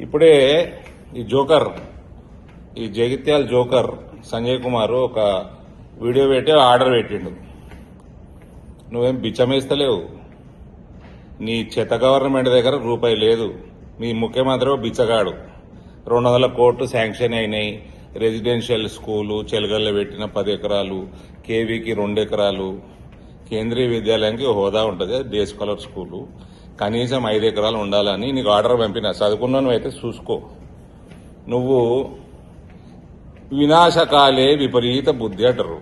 ఇప్పుడే ఈ జోకర్ ఈ జగిత్యాల జోకర్ సంజయ్ కుమార్ ఒక వీడియో పెట్టి ఆర్డర్ పెట్టిండు. నువ్వేం బిచ్చమేస్తలేవు. నీ చెత్త గవర్నమెంట్ దగ్గర రూపాయి లేదు. మీ ముఖ్యమంత్రి బిచ్చగాడు. 200 కోట్లు శాంక్షన్ అయినాయి. రెసిడెన్షియల్ స్కూలు చెలగల్లో పెట్టిన 10 ఎకరాలు, కేవీకి 2 ఎకరాలు, కేంద్రీయ విద్యాలయానికి హోదా ఉంటుంది, డే స్కాలర్ స్కూలు, కనీసం 5 ఎకరాలు ఉండాలని నీకు ఆర్డర్ పంపిన. చదువుకున్నాను అయితే చూసుకో. నువ్వు వినాశకాలే విపరీత బుద్ధి అంటారు.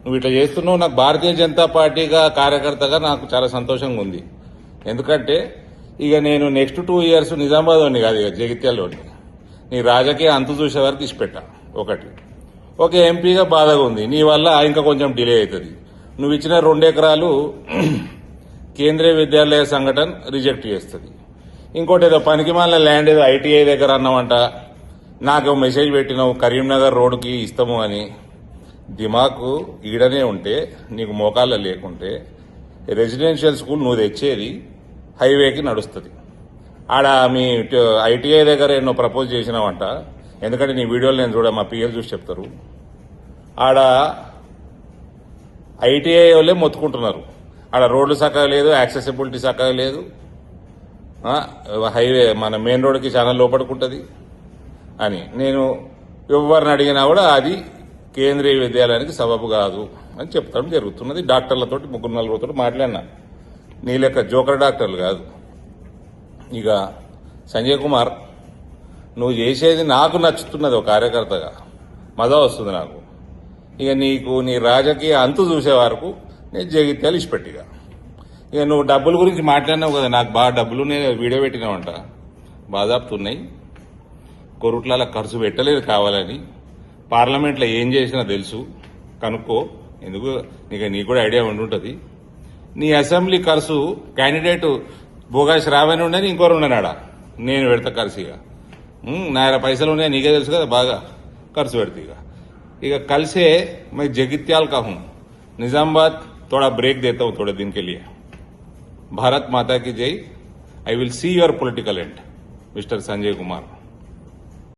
నువ్వు ఇట్లా చేస్తున్నావు. నాకు భారతీయ జనతా పార్టీగా కార్యకర్తగా నాకు చాలా సంతోషంగా ఉంది. ఎందుకంటే ఇక నేను నెక్స్ట్ 2 ఇయర్స్ నిజామాబాద్ వాడిని కాదు, ఇక జగిత్యాలలోని నీ రాజకీయ అంతు చూసే వరకు తీసిపెట్టా. ఒక ఎంపీగా బాధగా ఉంది. నీ వల్ల ఇంకా కొంచెం డిలే అవుతుంది. నువ్వు ఇచ్చిన 2 ఎకరాలు కేంద్రీయ విద్యాలయ సంఘటన రిజెక్ట్ చేస్తుంది. ఇంకోటి ఏదో పనికిమాల ల్యాండ్ ఏదో ఐటీఐ దగ్గర అన్నావంట. నాకు మెసేజ్ పెట్టినావు కరీంనగర్ రోడ్డుకి ఇస్తాము అని. దిమాకు ఈడనే ఉంటే నీకు మోకాళ్ళ లేకుంటే రెసిడెన్షియల్ స్కూల్ నువ్వు తెచ్చేది హైవేకి నడుస్తుంది. ఆడ మీ ఐటీఐ దగ్గర ఎన్నో ప్రపోజ్ చేసినావంట. ఎందుకంటే నీ వీడియోలు నేను చూడ మా పిఎల్ చూసి చెప్తారు. ఆడ ఐటీఐ వాళ్ళే మొత్తుకుంటున్నారు. ఆడ రోడ్లు చక్కగా లేదు, యాక్సెసిబిలిటీ చక్కగా లేదు, హైవే మన మెయిన్ రోడ్డుకి చాలా లోపడుకుంటుంది అని. నేను ఎవరిని అడిగినా కూడా అది కేంద్రీయ విద్యాలయానికి సబబు కాదు అని చెప్తాం జరుగుతున్నది. డాక్టర్లతోటి 3-4 మాట్లాడినా. నీ లెక్క జోకర్ డాక్టర్లు కాదు. ఇక సంజయ్ కుమార్, నువ్వు చేసేది నాకు నచ్చుతున్నది. ఒక కార్యకర్తగా మజా వస్తుంది నాకు. ఇక నీకు నీ రాజకీయ అంతు చూసే వరకు నేను జగిత్యాలు ఇచ్చిపెట్టిగా. ఇక నువ్వు డబ్బుల గురించి మాట్లాడినావు కదా, నాకు బాగా డబ్బులు నేను వీడియో పెట్టినావంట. బాధాపుతున్నాయి. కొరుట్ల ఖర్చు పెట్టలేదు కావాలని. పార్లమెంట్లో ఏం చేసినా తెలుసు, కనుక్కో. ఎందుకు నీకు కూడా ఐడియా ఉండుంటుంది. నీ అసెంబ్లీ ఖర్చు క్యాండిడేట్ బోగా శ్రావణి ఉండని ఇంకోరు ఉండనాడా, నేను పెడతా ఖర్చు. నా పైసలు ఉన్నాయి, నీకే తెలుసు కదా, బాగా ఖర్చు పెడతా. ఇక కలిసే मैं जगित्याल का हूं. निजामाबाद थोड़ा ब्रेक देता हूं थोड़े दिन के लिए. भारत माता की जय. I will see your political and, mister Sanjay Kumar.